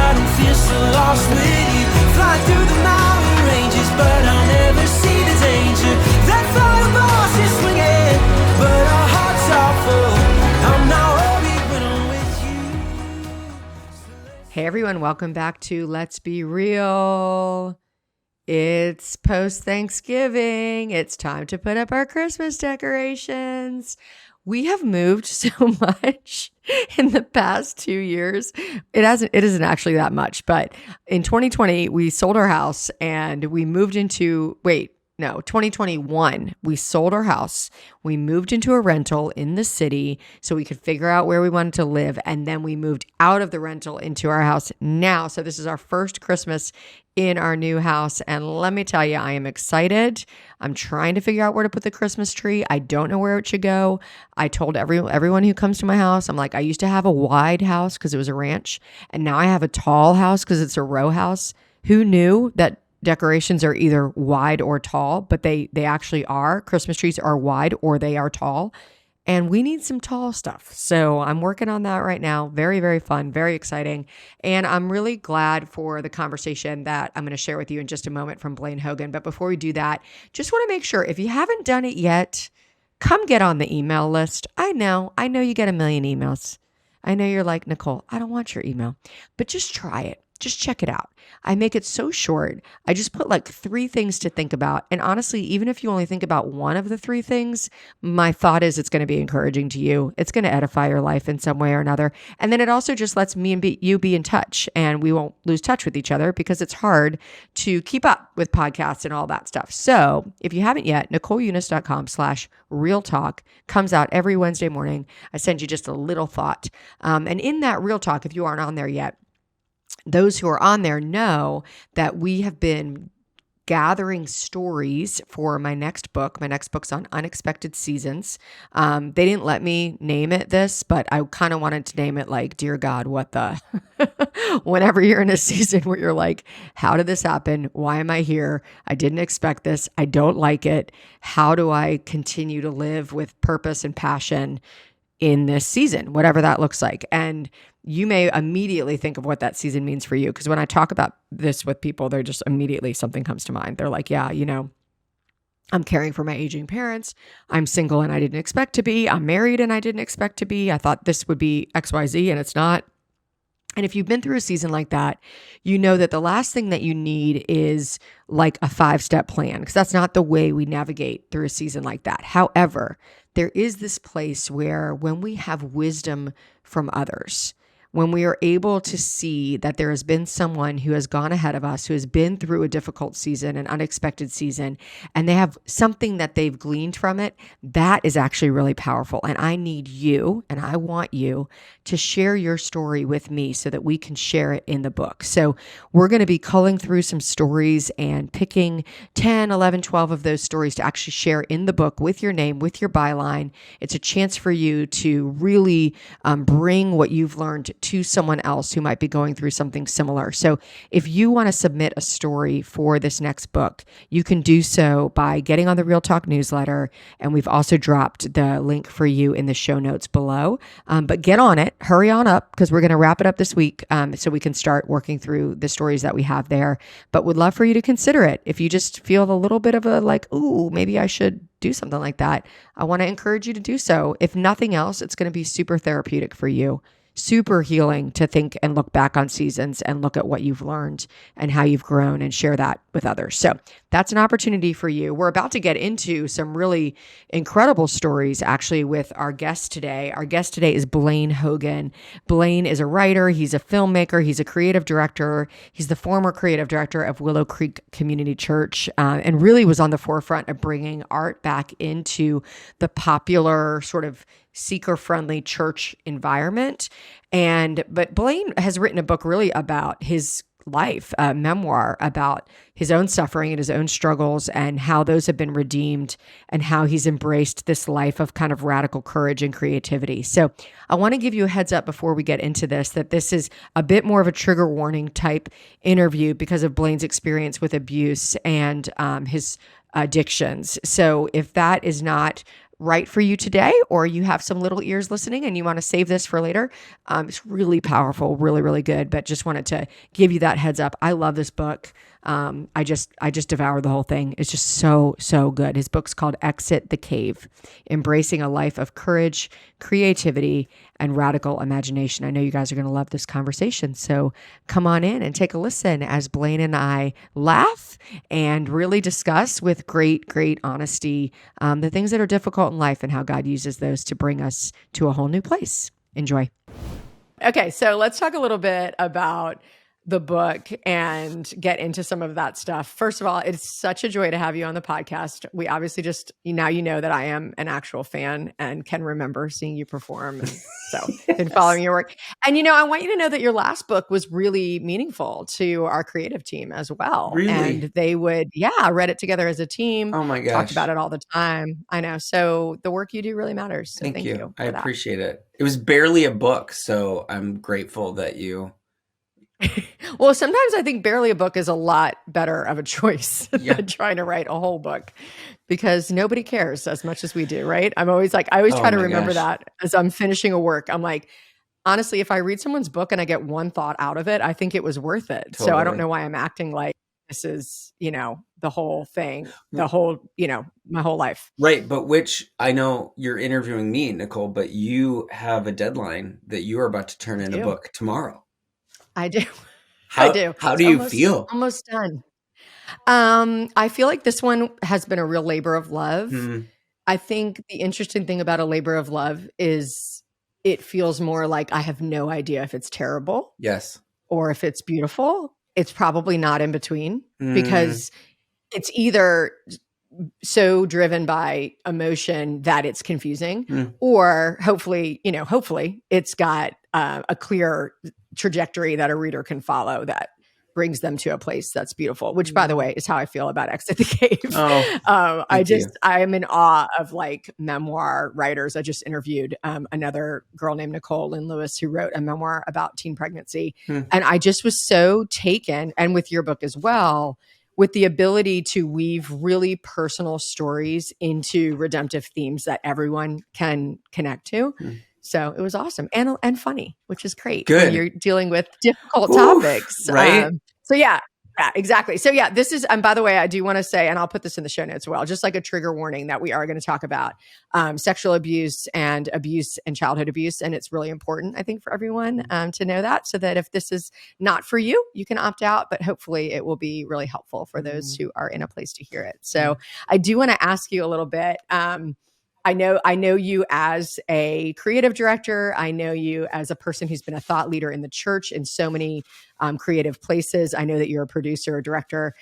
I don't feel so lost with you. Fly through the mountain ranges, but I'll never see the danger. That fireballs is swinging, but our hearts are full. I'm not worried when I'm with you. Hey everyone, welcome back to Let's Be Real. It's post-Thanksgiving. It's time to put up our Christmas decorations. We have moved so much in the past 2 years. It isn't actually that much, but in 2020, we sold our house and we moved into, 2021, we sold our house. We moved into a rental in the city so we could figure out where we wanted to live. And then we moved out of the rental into our house now. So this is our first Christmas in our new house. And let me tell you, I am excited. I'm trying to figure out where to put the Christmas tree. I don't know where it should go. I told everyone who comes to my house, I'm like, I used to have a wide house because it was a ranch. And now I have a tall house because it's a row house. Who knew that decorations are either wide or tall, but they actually are. Christmas trees are wide or they are tall. And we need some tall stuff. So I'm working on that right now. Very, very fun, very exciting. And I'm really glad for the conversation that I'm going to share with you in just a moment from Blaine Hogan. But before we do that, just want to make sure if you haven't done it yet, come get on the email list. I know you get a million emails. I know you're like, Nicole, I don't want your email, but just try it. Just check it out. I make it so short. I just put like 3 things to think about. And honestly, even if you only think about one of the 3 things, my thought is it's going to be encouraging to you. It's going to edify your life in some way or another. And then it also just lets me and you be in touch, and we won't lose touch with each other because it's hard to keep up with podcasts and all that stuff. So if you haven't yet, NicoleUnis.com/real talk comes out every Wednesday morning. I send you just a little thought. And in that real talk, if you aren't on there yet, those who are on there know that we have been gathering stories for my next book. My next book's on unexpected seasons. They didn't let me name it this, but I kind of wanted to name it like, Dear God, what the? Whenever you're in a season where you're like, how did this happen? Why am I here? I didn't expect this. I don't like it. How do I continue to live with purpose and passion in this season, whatever that looks like? And you may immediately think of what that season means for you. Because when I talk about this with people, they're just immediately something comes to mind. They're like, yeah, I'm caring for my aging parents. I'm single and I didn't expect to be. I'm married and I didn't expect to be. I thought this would be XYZ and it's not. And if you've been through a season like that, you know that the last thing that you need is like a 5-step plan, because that's not the way we navigate through a season like that. However, there is this place where when we have wisdom from others, when we are able to see that there has been someone who has gone ahead of us, who has been through a difficult season, an unexpected season, and they have something that they've gleaned from it, that is actually really powerful. And I need you, and I want you to share your story with me so that we can share it in the book. So we're going to be culling through some stories and picking 10, 11, 12 of those stories to actually share in the book with your name, with your byline. It's a chance for you to really bring what you've learned to someone else who might be going through something similar. So if you want to submit a story for this next book, you can do so by getting on the Real Talk newsletter. And we've also dropped the link for you in the show notes below. But get on it, hurry on up, because we're going to wrap it up this week so we can start working through the stories that we have there. But would love for you to consider it. If you just feel a little bit of a like, ooh, maybe I should do something like that, I want to encourage you to do so. If nothing else, it's going to be super therapeutic for you. Super healing to think and look back on seasons and look at what you've learned and how you've grown and share that with others. So that's an opportunity for you. We're about to get into some really incredible stories actually with our guest today. Our guest today is Blaine Hogan. Blaine is a writer. He's a filmmaker. He's a creative director. He's the former creative director of Willow Creek Community Church and really was on the forefront of bringing art back into the popular sort of seeker-friendly church environment. But Blaine has written a book really about his life, a memoir about his own suffering and his own struggles and how those have been redeemed and how he's embraced this life of kind of radical courage and creativity. So I want to give you a heads up before we get into this, that this is a bit more of a trigger warning type interview because of Blaine's experience with abuse and his addictions. So if that is not right for you today, or you have some little ears listening and you want to save this for later, it's really powerful, really, really good. But just wanted to give you that heads up. I love this book. I just devoured the whole thing. It's just so, so good. His book's called Exit the Cave, Embracing a Life of Courage, Creativity, and Radical Imagination. I know you guys are going to love this conversation. So come on in and take a listen as Blaine and I laugh and really discuss with great, great honesty the things that are difficult in life and how God uses those to bring us to a whole new place. Enjoy. Okay, so let's talk a little bit about the book and get into some of that stuff. First of all, it's such a joy to have you on the podcast. We obviously just, now you know that I am an actual fan and can remember seeing you perform. And so been following your work. And, I want you to know that your last book was really meaningful to our creative team as well. Really? And they would, read it together as a team. Oh my gosh. Talked about it all the time. I know. So the work you do really matters. So thank you. I appreciate it. It was barely a book, so I'm grateful that you... Well, sometimes I think barely a book is a lot better of a choice than trying to write a whole book, because nobody cares as much as we do, right? I always try to remember that as I'm finishing a work. I'm like, honestly, if I read someone's book and I get one thought out of it, I think it was worth it. Totally. So I don't know why I'm acting like this is, the whole thing, my whole life. Right. But which, I know you're interviewing me, Nicole, but you have a deadline that you are about to turn in a book tomorrow. I do. How do you feel? Almost done. I feel like this one has been a real labor of love. Mm-hmm. I think the interesting thing about a labor of love is it feels more like I have no idea if it's terrible. Yes. Or if it's beautiful. It's probably not in between, because it's either so driven by emotion that it's confusing, or hopefully it's got a clear trajectory that a reader can follow that brings them to a place that's beautiful, which, by the way, is how I feel about Exit the Cave. I am in awe of like memoir writers. I just interviewed another girl named Nicole in Lewis, who wrote a memoir about teen pregnancy. And I just was so taken, and with your book as well, with the ability to weave really personal stories into redemptive themes that everyone can connect to. So it was awesome and funny, which is great. Good. When you're dealing with difficult topics. Right. Yeah, exactly. So this is, and by the way, I do want to say, and I'll put this in the show notes as well, just like a trigger warning that we are going to talk about sexual abuse and childhood abuse. And it's really important, I think, for everyone to know that, so that if this is not for you, you can opt out, but hopefully it will be really helpful for those who are in a place to hear it. So I do want to ask you a little bit. I know you as a creative director. I know you as a person who's been a thought leader in the church in so many creative places. I know that you're a producer, a director,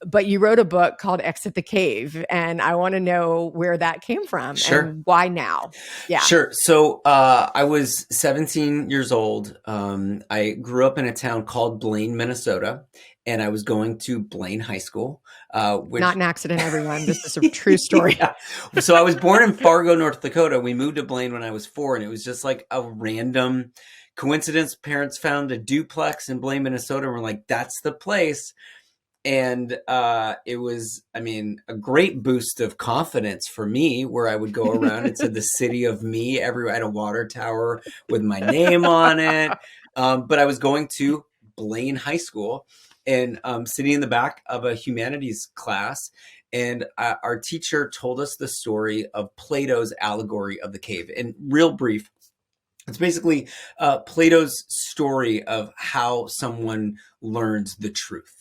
but you wrote a book called Exit the Cave, and I want to know where that came from and why now. Yeah, sure. So I was 17 years old. I grew up in a town called Blaine, Minnesota, and I was going to Blaine High School. Not an accident, everyone. This is a true story. Yeah. So I was born in Fargo, North Dakota. We moved to Blaine when I was 4, and it was just like a random coincidence. Parents found a duplex in Blaine, Minnesota, and we're like, that's the place. And it was, a great boost of confidence for me, where I would go around and said the city of me everywhere. I had a water tower with my name on it. But I was going to Blaine High School, and sitting in the back of a humanities class. And our teacher told us the story of Plato's allegory of the cave. And real brief, it's basically Plato's story of how someone learns the truth.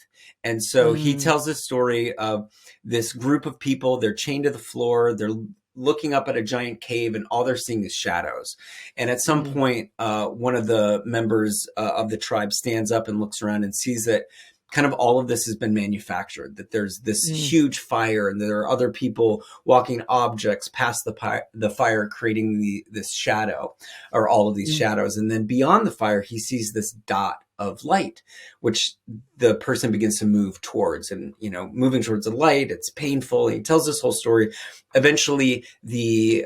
And so he tells this story of this group of people. They're chained to the floor. They're looking up at a giant cave, and all they're seeing is shadows. And at some point, one of the members of the tribe stands up and looks around and sees that kind of all of this has been manufactured, that there's this huge fire, and there are other people walking objects past the fire, creating this shadow, or all of these shadows. And then beyond the fire, he sees this dot of light, which the person begins to move towards. And, moving towards the light, it's painful. He tells this whole story. Eventually, the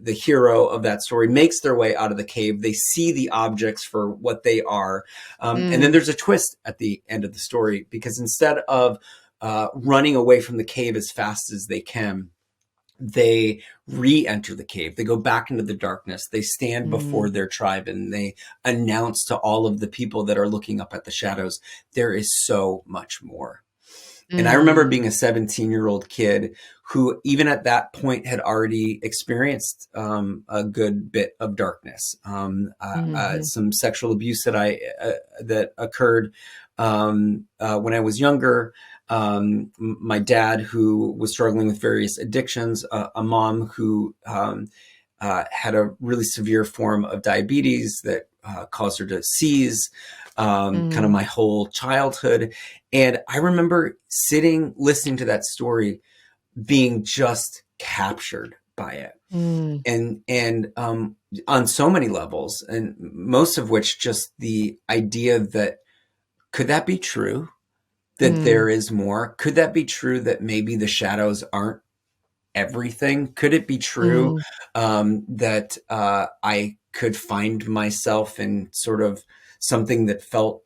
hero of that story makes their way out of the cave. They see the objects for what they are. And then there's a twist at the end of the story, because instead of running away from the cave as fast as they can, they re-enter the cave. They go back into the darkness. They stand before their tribe and they announce to all of the people that are looking up at the shadows, there is so much more. And I remember being a 17-year-old kid who, even at that point, had already experienced a good bit of darkness, some sexual abuse that occurred when I was younger. My dad, who was struggling with various addictions, a mom who had a really severe form of diabetes that caused her to seize kind of my whole childhood. And I remember sitting, listening to that story, being just captured by it. And on so many levels, and most of which just the idea that, could that be true? That there is more? Could that be true that maybe the shadows aren't everything? Could it be true that I could find myself in sort of something that felt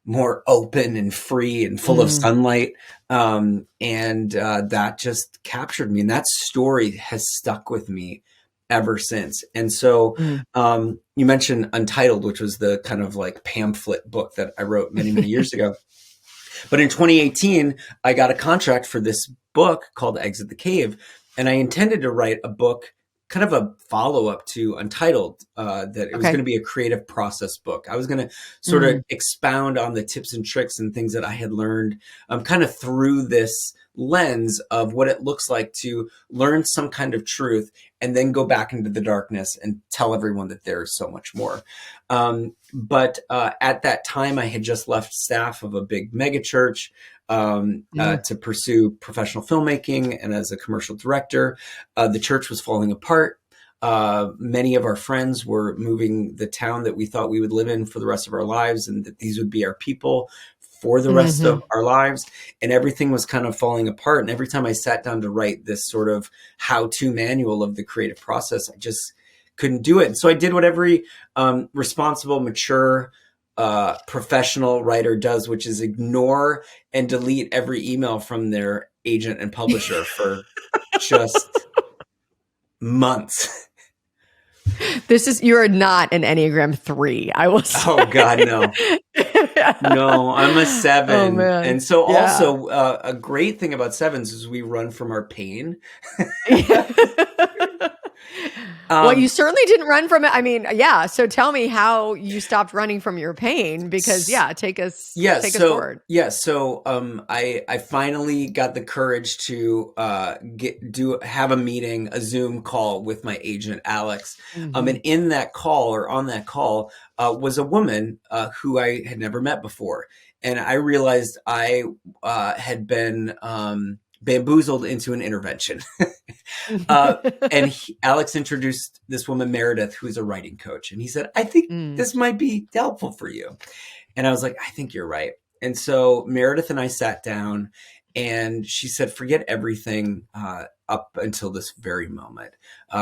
more open and free and full of sunlight? And that just captured me. And that story has stuck with me ever since. And so you mentioned Untitled, which was the kind of like pamphlet book that I wrote many, many years ago. But in 2018, I got a contract for this book called Exit the Cave. And I intended to write a book, kind of a follow-up to Untitled, that it was going to be a creative process book. I was going to sort of expound on the tips and tricks and things that I had learned kind of through this lens of what it looks like to learn some kind of truth and then go back into the darkness and tell everyone that there's so much more. But at that time, I had just left staff of a big mega church to pursue professional filmmaking. And as a commercial director, the church was falling apart. Many of our friends were moving the town that we thought we would live in for the rest of our lives, and that these would be our people for the rest of our lives. And everything was kind of falling apart. And every time I sat down to write this sort of how-to manual of the creative process, I just couldn't do it. And so I did what every responsible, mature, professional writer does, which is ignore and delete every email from their agent and publisher for just months. You are not an Enneagram 3, I will say. Oh God, no. No, I'm a 7. Oh, man. And so also a great thing about 7s is we run from our pain. Well, you certainly didn't run from it. I mean, yeah. So tell me how you stopped running from your pain, because take us forward. Yeah. So I finally got the courage to have a meeting, a Zoom call with my agent, Alex. And in that call, or on that call, was a woman who I had never met before. And I realized I had been bamboozled into an intervention. And Alex introduced this woman, Meredith, who's a writing coach. And he said, I think this might be helpful for you. And I was like, I think you're right. And so Meredith and I sat down, and she said, forget everything up until this very moment.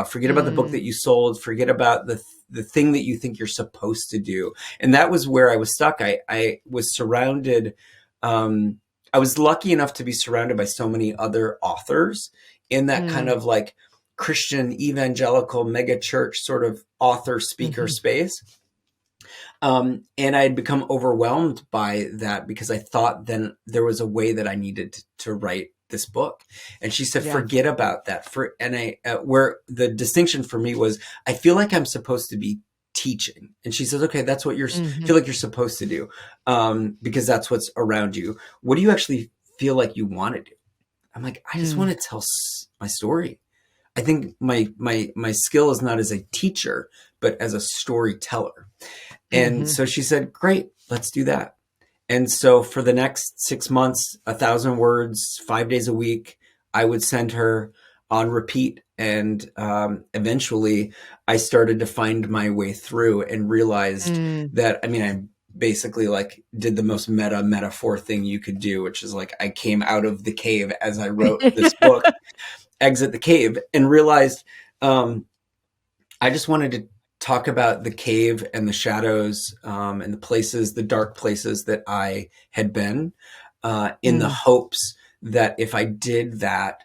Forget about the book that you sold. Forget about the thing that you think you're supposed to do. And that was where I was stuck. I was surrounded. I was lucky enough to be surrounded by so many other authors in that kind of like Christian evangelical mega church sort of author speaker space. And I had become overwhelmed by that, because I thought then there was a way that I needed to write this book. And she said, forget about that. Where the distinction for me was, I feel like I'm supposed to be teaching. And she says, okay, that's what you feel like you're supposed to do, because that's what's around you. What do you actually feel like you want to do? I'm like, I just want to tell my story. I think my skill is not as a teacher, but as a storyteller. And so she said, great, let's do that. And so for the next 6 months, 1,000 words, 5 days a week, I would send her on repeat. And eventually I started to find my way through and realized that, I basically like did the most metaphor thing you could do, which is like, I came out of the cave as I wrote this book, Exit the Cave, and realized I just wanted to talk about the cave and the shadows and the places, the dark places that I had been, in the hopes that if I did that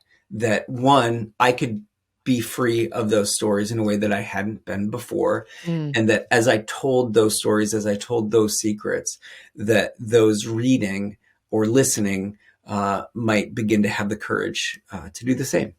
one, I could be free of those stories in a way that I hadn't been before. Mm. And that as I told those stories, as I told those secrets, that those reading or listening might begin to have the courage to do the same.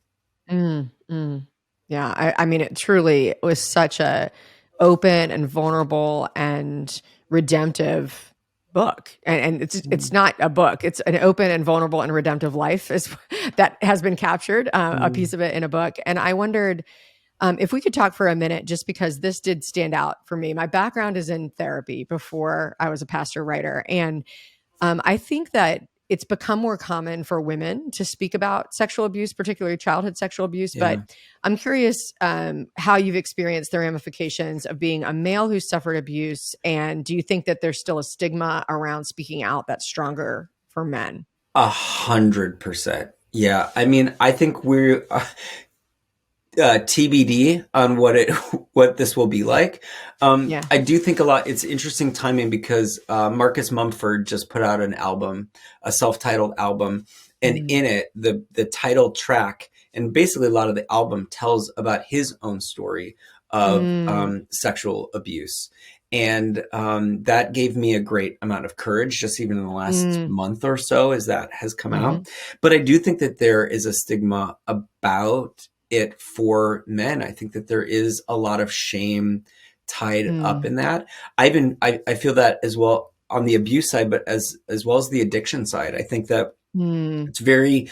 Mm, mm. Yeah, I mean, it truly was such a open and vulnerable and redemptive book. And it's not a book; it's an open and vulnerable and redemptive life is that has been captured, a piece of it in a book. And I wondered if we could talk for a minute, just because this did stand out for me. My background is in therapy before I was a pastor writer, and I think that it's become more common for women to speak about sexual abuse, particularly childhood sexual abuse. Yeah. But I'm curious how you've experienced the ramifications of being a male who suffered abuse. And do you think that there's still a stigma around speaking out that's stronger for men? 100%. Yeah. I mean, I think we're TBD on what this will be like. Yeah. I do think it's interesting timing because Marcus Mumford just put out an album, a self-titled album, and in it, the title track and basically a lot of the album tells about his own story of sexual abuse. And that gave me a great amount of courage, just even in the last month or so, as that has come out. But I do think that there is a stigma about it for men. I think that there is a lot of shame tied up in that. I feel that as well on the abuse side, but as well as the addiction side. I think that it's very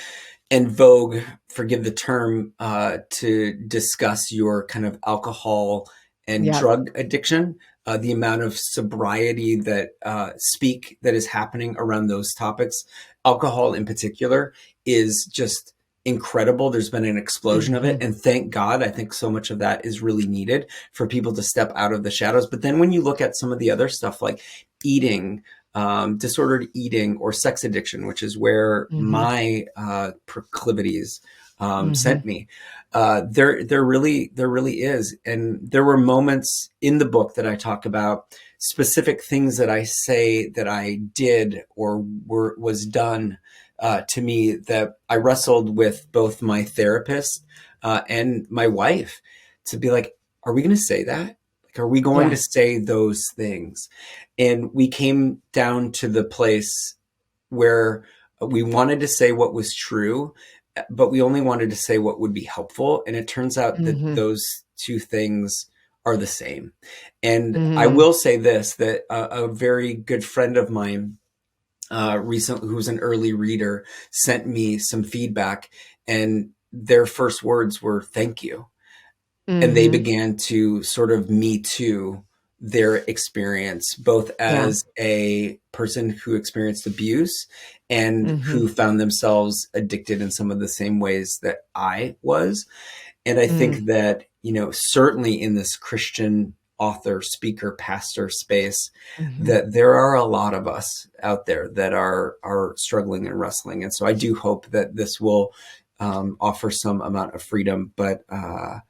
en vogue, forgive the term, to discuss your kind of alcohol and drug addiction. The amount of sobriety that that is happening around those topics, alcohol in particular, is just incredible. There's been an explosion of it. And thank God, I think so much of that is really needed for people to step out of the shadows. But then when you look at some of the other stuff like eating, disordered eating or sex addiction, which is where my proclivities sent me, there really is. And there were moments in the book that I talk about specific things that I say that I did or was done to me that I wrestled with both my therapist and my wife to be like, are we going to say that? Like, are we going to say those things? And we came down to the place where we wanted to say what was true, but we only wanted to say what would be helpful. And it turns out that those two things are the same. And I will say this, that a very good friend of mine recently, who's an early reader, sent me some feedback, and their first words were "thank you," and they began to sort of me too their experience, both as a person who experienced abuse and who found themselves addicted in some of the same ways that I was. And I think that, certainly in this Christian author, speaker, pastor space, that there are a lot of us out there that are struggling and wrestling. And so I do hope that this will offer some amount of freedom, but I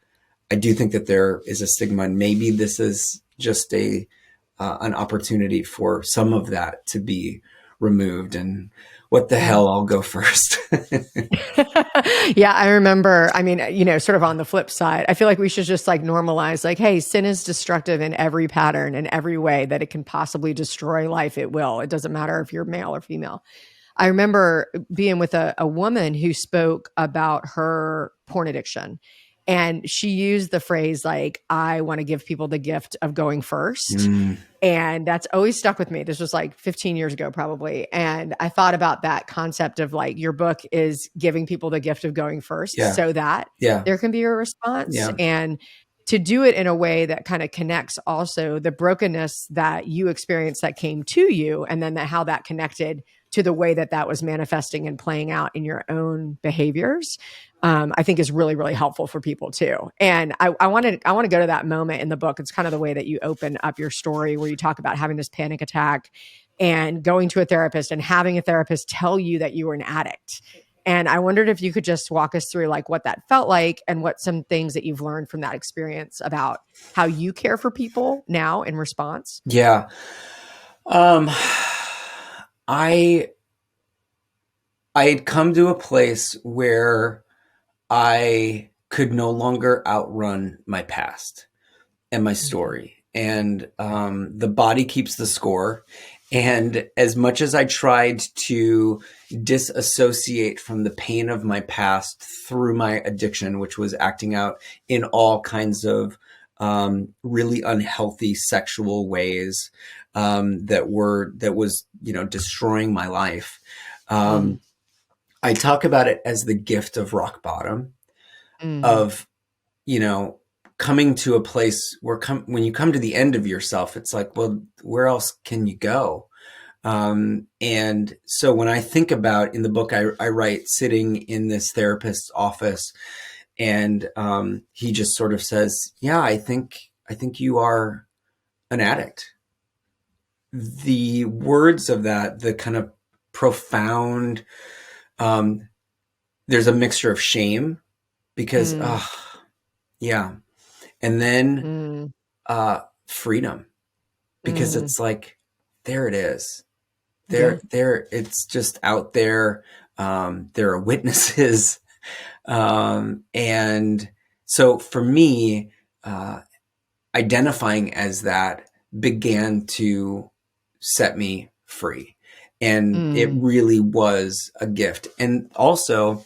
do think that there is a stigma, and maybe this is just an opportunity for some of that to be removed. And what the hell, I'll go first. Yeah, I remember, sort of on the flip side, I feel like we should just like normalize, like, hey, sin is destructive in every pattern, in every way that it can possibly destroy life. It will. It doesn't matter if you're male or female. I remember being with a woman who spoke about her porn addiction. And she used the phrase like, I want to give people the gift of going first. And that's always stuck with me. This was like 15 years ago, probably. And I thought about that concept of like, your book is giving people the gift of going first so that there can be a response. And to do it in a way that kind of connects also the brokenness that you experienced that came to you, and then how that connected to the way that was manifesting and playing out in your own behaviors, I think is really, really helpful for people too. And I want to go to that moment in the book. It's kind of the way that you open up your story, where you talk about having this panic attack and going to a therapist and having a therapist tell you that you were an addict. And I wondered if you could just walk us through like what that felt like and what some things that you've learned from that experience about how you care for people now in response. Yeah. I had come to a place where I could no longer outrun my past and my Mhm. story. And the body keeps the score. And as much as I tried to disassociate from the pain of my past through my addiction, which was acting out in all kinds of really unhealthy sexual ways that was, destroying my life. Mm. I talk about it as the gift of rock bottom, Mhm. of, coming to a place where when you come to the end of yourself, it's like, well, where else can you go? And so when I think about, in the book, I write sitting in this therapist's office, and he just sort of says, yeah, I think you are an addict. The words of that, the kind of profound, um, there's a mixture of shame because, Mm. yeah. And then Mm. freedom, because Mm. it's like, there it is. Yeah. It's just out there. There are witnesses. And so for me, identifying as that began to set me free. And it Mm. really was a gift. And also,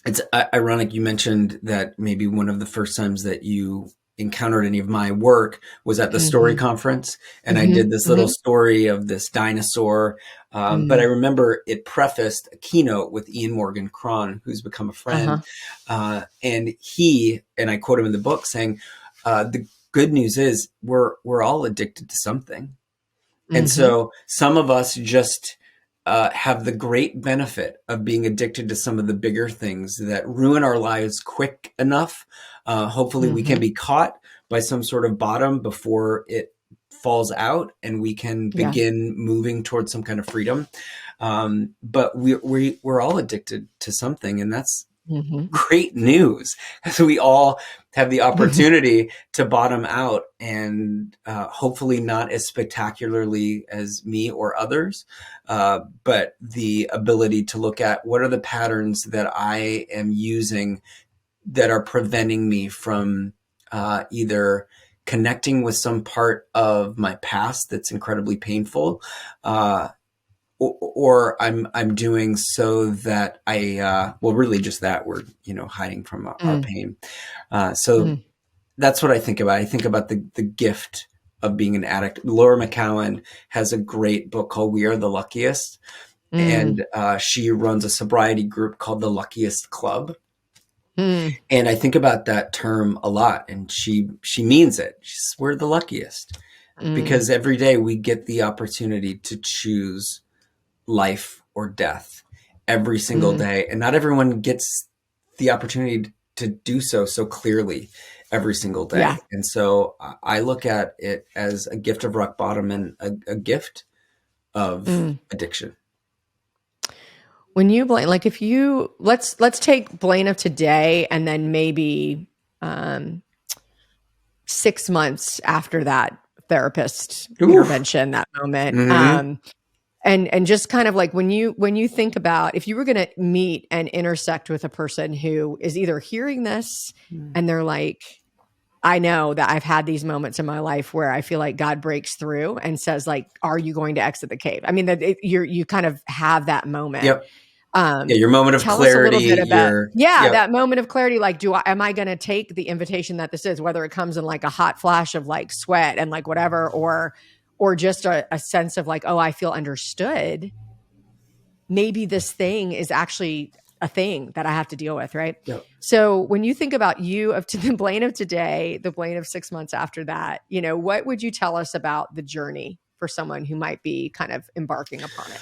it's ironic you mentioned that maybe one of the first times that you encountered any of my work was at the story Mhm. conference. And I did Mhm. this little Mhm. story of this dinosaur. But I Mm. remember it prefaced a keynote with Ian Morgan Cron, who's become a friend. Uh-huh. And I quote him in the book saying, the good news is we're all addicted to something. And Mhm. so some of us just have the great benefit of being addicted to some of the bigger things that ruin our lives quick enough. Hopefully, we can Mhm. be caught by some sort of bottom before it falls out, and we can Yeah. begin moving towards some kind of freedom. But we're all addicted to something, and that's Mhm. great news. So we all have the opportunity to bottom out, and hopefully not as spectacularly as me or others, but the ability to look at what are the patterns that I am using that are preventing me from either connecting with some part of my past that's incredibly painful, or I'm doing so that well, really just that we're hiding from our Mm. pain. So Mm. that's what I think about. I think about the gift of being an addict. Laura McCowan has a great book called "We Are the Luckiest," Mm. and she runs a sobriety group called the Luckiest Club. Mm. And I think about that term a lot, and she means it. We're the luckiest Mm. because every day we get the opportunity to choose life or death every single Mm. day. And not everyone gets the opportunity to do so clearly every single Yeah. day. And so I look at it as a gift of rock bottom and a gift of Mm. addiction. When you Blaine, like if you let's take Blaine of today and then maybe um 6 months after that therapist Oof. intervention, that moment. Mm-hmm. And just kind of like when you think about if you were going to meet and intersect with a person who is either hearing this and they're like, I know that I've had these moments in my life where I feel like God breaks through and says, like, are you going to exit the cave? I mean, you kind of have that moment. Yep. Yeah. Your moment of Tell us a little bit clarity. about, yeah, Yep. that moment of clarity. Like, am I going to take the invitation that this is, whether it comes in like a hot flash of like sweat and like whatever, or just a sense of like, oh, I feel understood. Maybe this thing is actually a thing that I have to deal with, right? Yep. So when you think about you of to the Blaine of today, the Blaine of 6 months after that, what would you tell us about the journey for someone who might be kind of embarking upon it?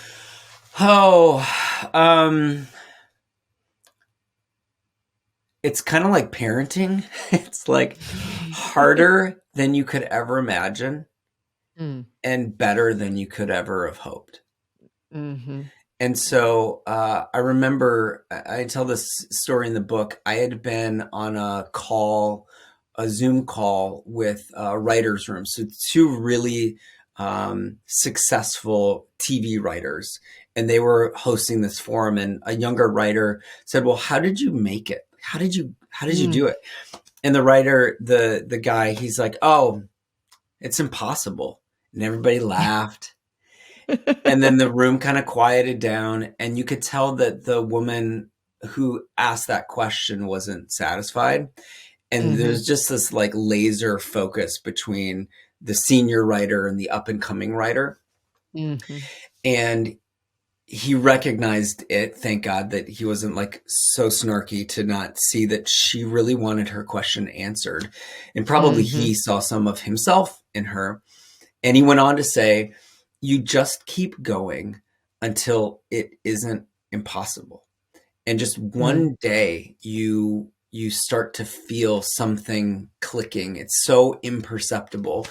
Oh, it's kind of like parenting. It's like harder than you could ever imagine Mm. and better than you could ever have hoped. Hmm. And so I remember, I tell this story in the book. I had been on a Zoom call with writers' room. So two really successful TV writers, and they were hosting this forum. And a younger writer said, "Well, how did you make it? how did you do it? And the writer, the guy, he's like, oh, it's impossible. And everybody laughed. And then the room kind of quieted down, and you could tell that the woman who asked that question wasn't satisfied. And there's just this like laser focus between the senior writer and the up and coming writer. And he recognized it. Thank God that he wasn't like so snarky to not see that she really wanted her question answered. And probably he saw some of himself in her. And he went on to say, you just keep going until it isn't impossible. And just one day you start to feel something clicking. It's so imperceptible.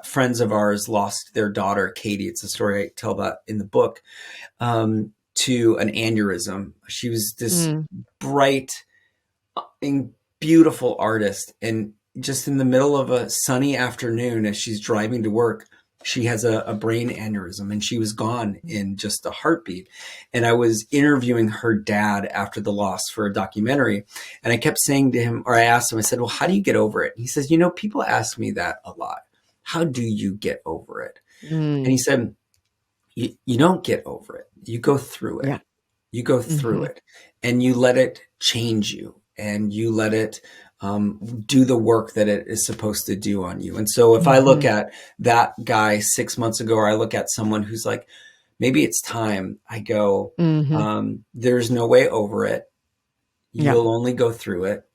Friends of ours lost their daughter, Katie. It's a story I tell about in the book, to an aneurysm. She was this bright and beautiful artist. And just in the middle of a sunny afternoon, as she's driving to work, she has a brain aneurysm, and she was gone in just a heartbeat. And I was interviewing her dad after the loss for a documentary. And I kept saying to him, or I asked him, I said, well, how do you get over it? And he says, you know, people ask me that a lot. How do you get over it? And he said, you don't get over it. You go through it. You go through it, and you let it change you, and you let it do the work that it is supposed to do on you. And so if I look at that guy 6 months ago, or I look at someone who's like, maybe it's time, I go, there's no way over it. You'll only go through it.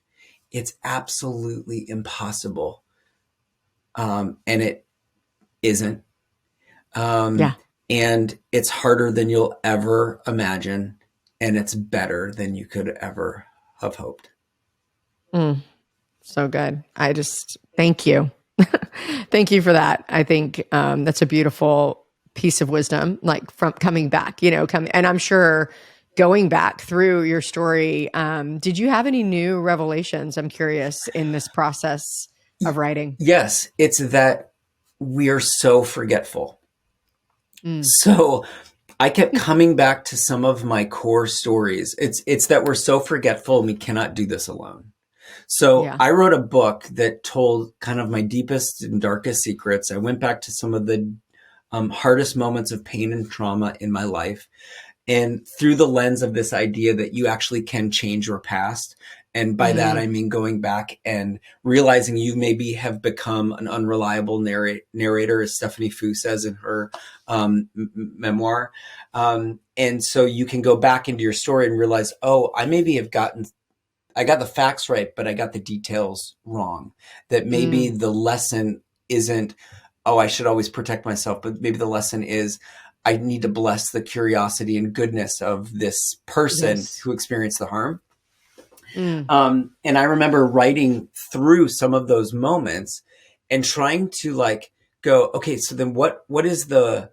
It's absolutely impossible. And it isn't. And it's harder than you'll ever imagine. And it's better than you could ever have hoped. So good. I just thank you. Thank you for that. I think that's a beautiful piece of wisdom, like from coming back, and I'm sure going back through your story, did you have any new revelations? I'm curious in this process of writing. Yes. It's that we are so forgetful. So I kept coming back to some of my core stories. It's that we're so forgetful and we cannot do this alone. So I wrote a book that told kind of my deepest and darkest secrets. I went back to some of the hardest moments of pain and trauma in my life, and through the lens of this idea that you actually can change your past. And by that, I mean going back and realizing you maybe have become an unreliable narrator, as Stephanie Fu says in her memoir. And so you can go back into your story and realize, oh, I maybe have I got the facts right, but I got the details wrong. That maybe the lesson isn't, oh, I should always protect myself, but maybe the lesson is I need to bless the curiosity and goodness of this person who experienced the harm. And I remember writing through some of those moments and trying to like go, okay, so then what is the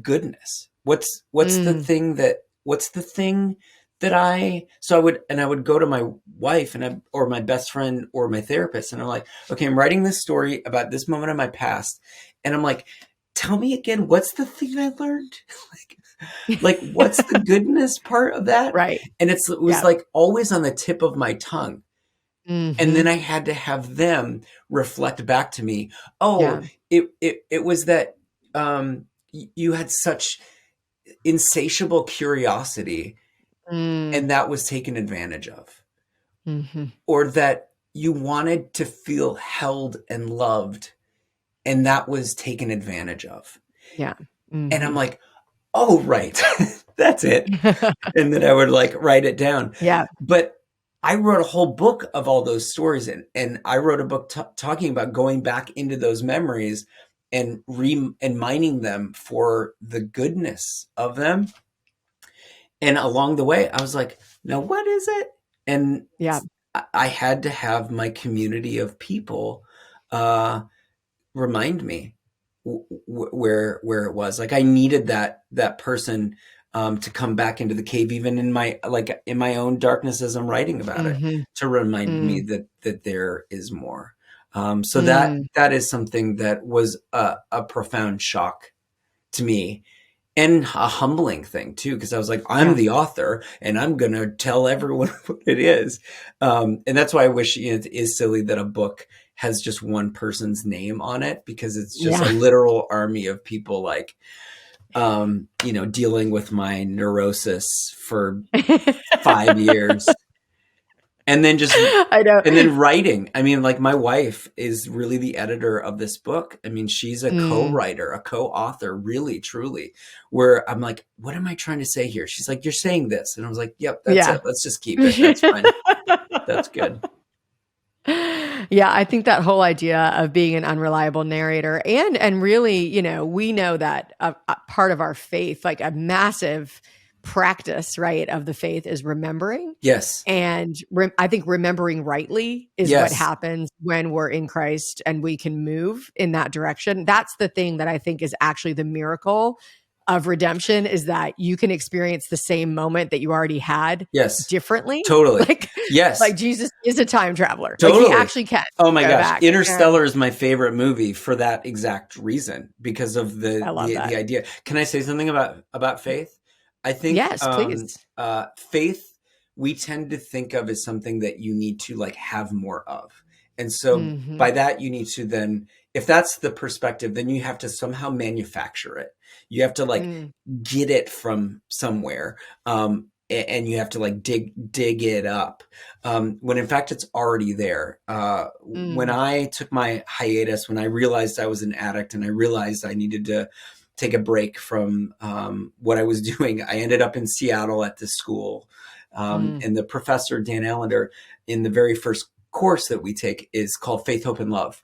goodness? What's the thing that I would go to my wife or my best friend or my therapist, and I'm like, okay, I'm writing this story about this moment in my past. And I'm like, tell me again, what's the thing I learned? like what's the goodness part of that? Right. And it was like always on the tip of my tongue. And then I had to have them reflect back to me. Oh, it was that you had such insatiable curiosity, and that was taken advantage of. Or that you wanted to feel held and loved, and that was taken advantage of. And I'm like, oh, right. That's it. And then I would like write it down. But I wrote a whole book of all those stories, and I wrote a book talking about going back into those memories and mining them for the goodness of them. And along the way, I was like, now what is it? And I had to have my community of people remind me where it was. Like I needed that person to come back into the cave, even in my own darkness as I'm writing about it, to remind me that there is more. So that is something that was a profound shock to me. And a humbling thing too, because I was like, I'm Yeah. the author and I'm going to tell everyone what it is. And that's why I wish, it is silly that a book has just one person's name on it, because it's just a Yeah. literal army of people like, dealing with my neurosis for 5 years. And then I know. and then writing. I mean, like my wife is really the editor of this book. I mean, she's a co-writer, a co-author, really, truly, where I'm like, what am I trying to say here? She's like, you're saying this. And I was like, yep, that's Yeah. it. Let's just keep it. That's fine. That's good. Yeah, I think that whole idea of being an unreliable narrator and really, we know that a part of our faith, like a massive practice, right, of the faith is remembering. Yes. And I think remembering rightly is what Yes. happens when we're in Christ and we can move in that direction. That's the thing that I think is actually the miracle of redemption, is that you can experience the same moment that you already had Yes. differently. Totally. Yes. Like Jesus is a time traveler. Totally. Like he actually can. Oh my go gosh. back. Interstellar is my favorite movie for that exact reason, because of the idea. Can I say something about faith? I think Yes, please. Faith, we tend to think of as something that you need to like have more of. And so by that, you need to then, if that's the perspective, then you have to somehow manufacture it. You have to like get it from somewhere. And you have to like dig it up. When in fact, it's already there. When I took my hiatus, when I realized I was an addict and I realized I needed to take a break from what I was doing, I ended up in Seattle at this school. And the professor, Dan Allender, in the very first course that we take is called Faith, Hope, and Love.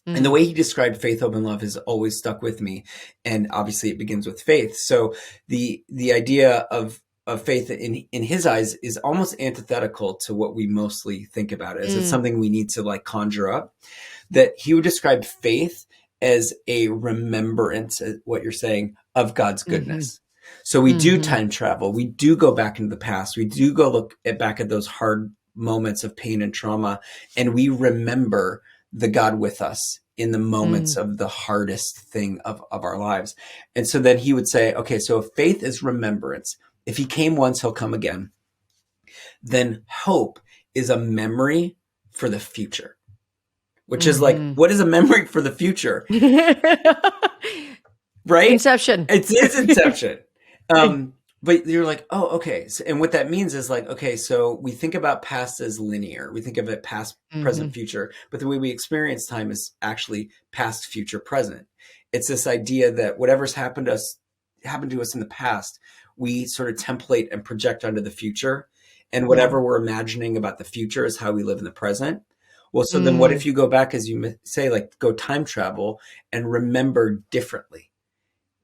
And the way he described faith, hope, and love has always stuck with me. And obviously it begins with faith. So the idea of faith in his eyes is almost antithetical to what we mostly think about as it's something we need to like conjure up. That he would describe faith as a remembrance, what you're saying, of God's goodness. So we do time travel. We do go back into the past. We do go look back at those hard moments of pain and trauma, and we remember the God with us in the moments of the hardest thing of our lives. And so then he would say, okay, so if faith is remembrance, if he came once, he'll come again. Then hope is a memory for the future, which is like, what is a memory for the future? Right? Inception. It's Inception. But you're like, oh, okay. So, and what that means is like, okay, so we think about past as linear. We think of it past, present, future. But the way we experience time is actually past, future, present. It's this idea that whatever's happened to us in the past, we sort of template and project onto the future. And whatever we're imagining about the future is how we live in the present. Well, so then what if you go back, as you say, like go time travel and remember differently?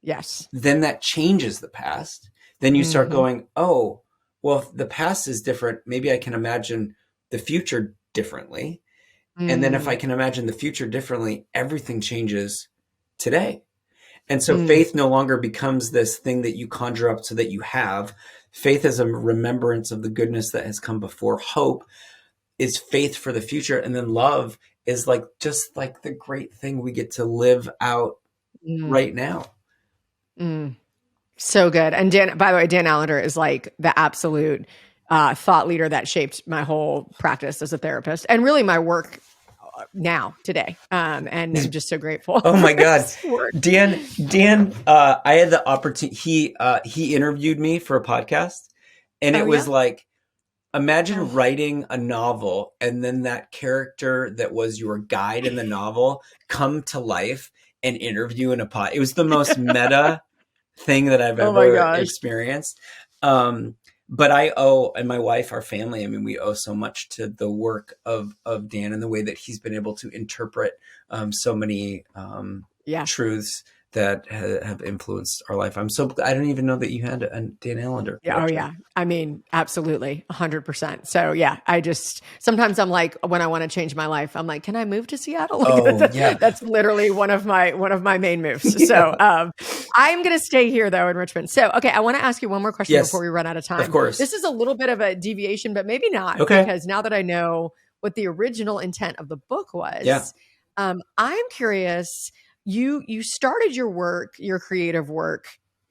Yes. Then that changes the past. Then you start going, oh, well, if the past is different, maybe I can imagine the future differently. And then if I can imagine the future differently, everything changes today. And so faith no longer becomes this thing that you conjure up so that you have. Faith is a remembrance of the goodness that has come before. Hope is faith for the future. And then love is like just like the great thing we get to live out right now. So good. And by the way, Dan Allender is like the absolute thought leader that shaped my whole practice as a therapist and really my work now today. And I'm just so grateful. Oh my God. Dan, I had the opportunity, he interviewed me for a podcast, and it was like, imagine writing a novel and then that character that was your guide in the novel come to life and interview in a pod. It was the most meta thing that I've ever experienced. But I owe, and my wife, our family, I mean, we owe so much to the work of Dan and the way that he's been able to interpret so many truths that have influenced our life. I don't even know that you had a Dan Allender. Yeah. Oh yeah. I mean, absolutely 100%. So yeah, sometimes I'm like, when I want to change my life, I'm like, can I move to Seattle? Like, that's literally one of my main moves. So I'm going to stay here though in Richmond. So, okay. I want to ask you one more question before we run out of time. Of course. This is a little bit of a deviation, but maybe not. Okay. Because now that I know what the original intent of the book was, I'm curious, you started your work, your creative work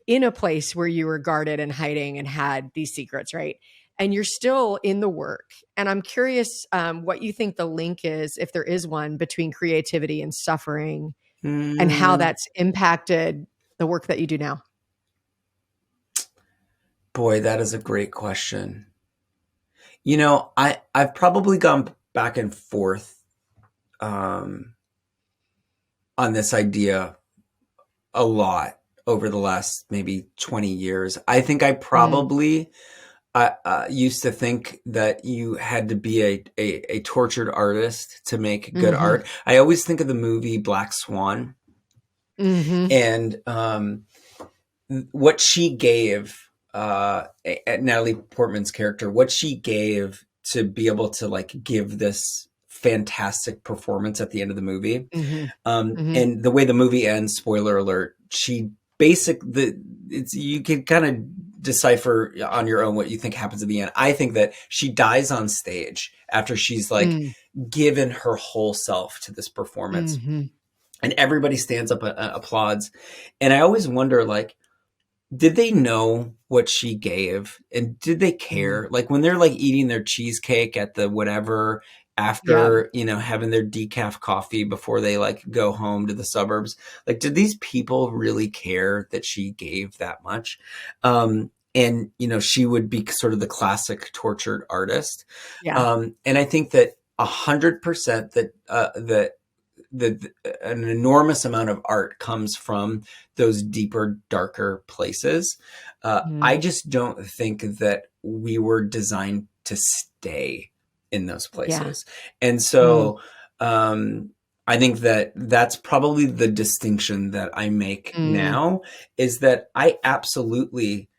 in a place where you were guarded and hiding and had these secrets, right? And you're still in the work. And I'm curious what you think the link is, if there is one, between creativity and suffering, and how Mm, that's impacted the work that you do now. boy, that is a great question. I've probably gone back and forth um, on this idea a lot over the last maybe 20 years. I think I Mm, probably used to think that you had to be a tortured artist to make good hmm art. I always think of the movie Black Swan, hmm and what she gave, Natalie Portman's character, what she gave to be able to like give this fantastic performance at the end of the movie. hmm hmm And the way the movie ends, spoiler alert, she it's, you can kind of decipher on your own what you think happens at the end. I think that she dies on stage after she's like mm, given her whole self to this performance, hmm and everybody stands up and applauds. And I always wonder, like, did they know what she gave, and did they mm. care? Like when they're like eating their cheesecake at the whatever Yeah. after, having their decaf coffee before they like go home to the suburbs, like did these people really care that she gave that much? And she would be sort of the classic tortured artist. Yeah. And I think that 100% that an enormous amount of art comes from those deeper, darker places. I Mm, just don't think that we were designed to stay in those yeah. places. And Mm, so I think that that's probably the distinction that I make mm. now, is that I absolutely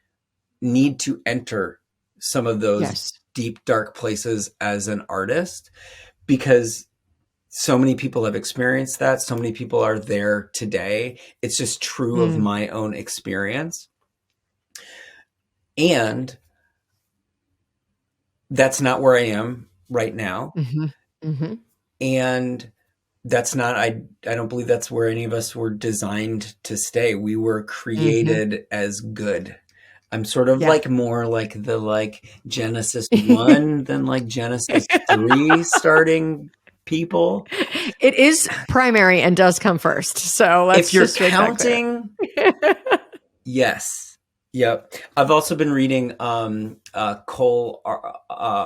need to enter some of those Yes. deep, dark places as an artist, because so many people have experienced that. So many people are there today. It's just true of Mm, my own experience. And that's not where I am right now. hmm hmm And that's not, I don't believe that's where any of us were designed to stay. We were hmm created as good. I'm sort of Yeah. like more like the like Genesis 1 than like Genesis 3 starting people. It is primary and does come first. So If let's you're just make that clear. counting, yes. Yep. I've also been reading Cole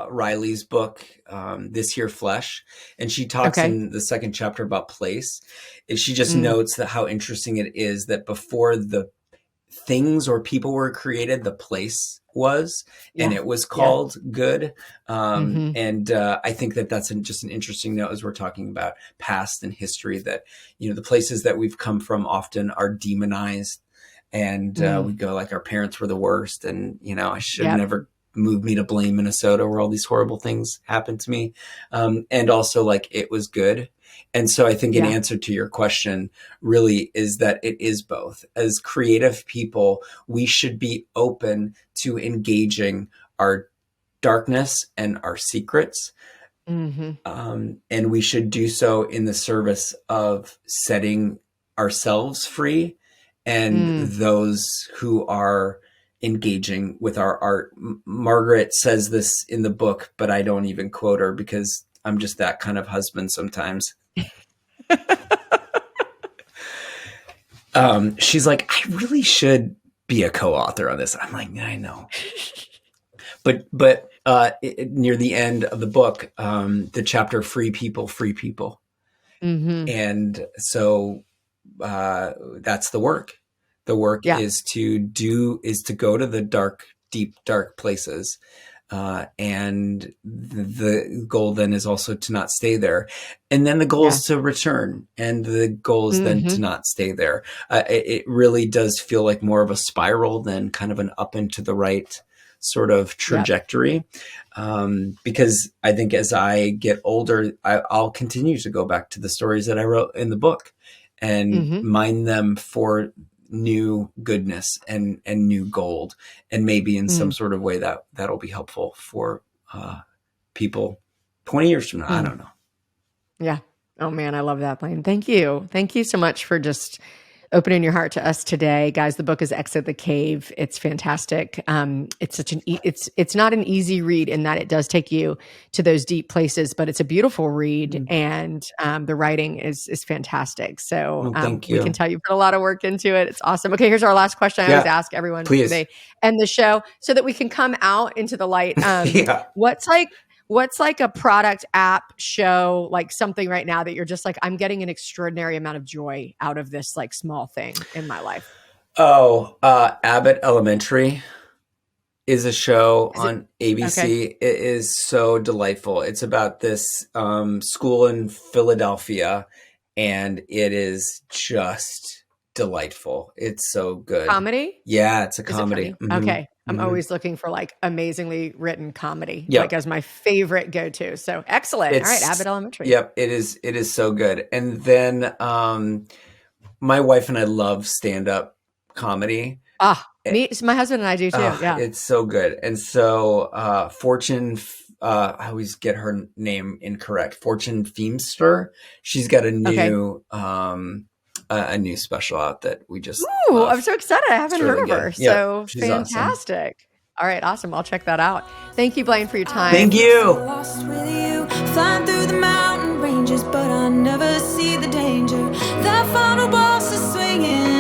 Riley's book, This Here Flesh, and she talks Okay. in the second chapter about place. And she just Mm, notes that how interesting it is that before the things or people were created, the place was, and yeah. it was Yeah. called good. hmm And I think that that's just an interesting note as we're talking about past and history, that, the places that we've come from often are demonized, and Mm, we go like our parents were the worst, and I should yep. never move me to Blaine, Minnesota, where all these horrible things happened to me, and also like it was good. And so I think an Yeah. answer to your question really is that it is both. As creative people, we should be open to engaging our darkness and our secrets, hmm and we should do so in the service of setting ourselves free and Mm. those who are engaging with our art. Margaret says this in the book, but I don't even quote her because I'm just that kind of husband sometimes. She's like, I really should be a co-author on this. I'm like, I know. But near the end of the book, the chapter "Free People, Free People," hmm and so that's the work. The work Yeah. is to go to the dark, deep, dark places, and the goal then is also to not stay there, and then the goal Yeah. is to return, and the goal is then hmm to not stay there. It really does feel like more of a spiral than kind of an up and to the right sort of Yep. trajectory, because I think as I get older, I'll continue to go back to the stories that I wrote in the book and hmm mine them for new goodness and new gold, and maybe in some Mm, sort of way that'll be helpful for people 20 years from now. I mm. don't know. Yeah. Oh man, I love that, Blaine. Thank you. Thank you so much for just opening your heart to us today, guys. The book is Exit the Cave. It's fantastic. It's such it's not an easy read in that it does take you to those deep places, but it's a beautiful read, and the writing is fantastic. So Thank we you. can tell you put a lot of work into it. It's awesome. Okay, here's our last question. I always ask everyone before they end the show so that we can come out into the light. What's like a product, app, show, like something right now that you're just like, I'm getting an extraordinary amount of joy out of this like small thing in my life? Abbott Elementary is a show on ABC. Okay. It is so delightful. It's about this school in Philadelphia, and it is just delightful. It's so good. Comedy? Yeah, it's a comedy. Okay. I'm always looking for like amazingly written comedy, Yep. like as my favorite go-to. So excellent. All right, Abbott Elementary. Yep, it is so good. And then my wife and I love stand-up comedy. Me, my husband and I do too. Yeah, it's so good. And so Fortune, I always get her name incorrect. Fortune Feimster. She's got a new a new special out that we just. Ooh, I'm so excited! I haven't heard of her. Yeah, so she's fantastic. Awesome. All right, awesome. I'll check that out. Thank you, Blaine, for your time. Thank you. Lost with you, flying through the mountain ranges, but I never see the danger. That final boss is swinging.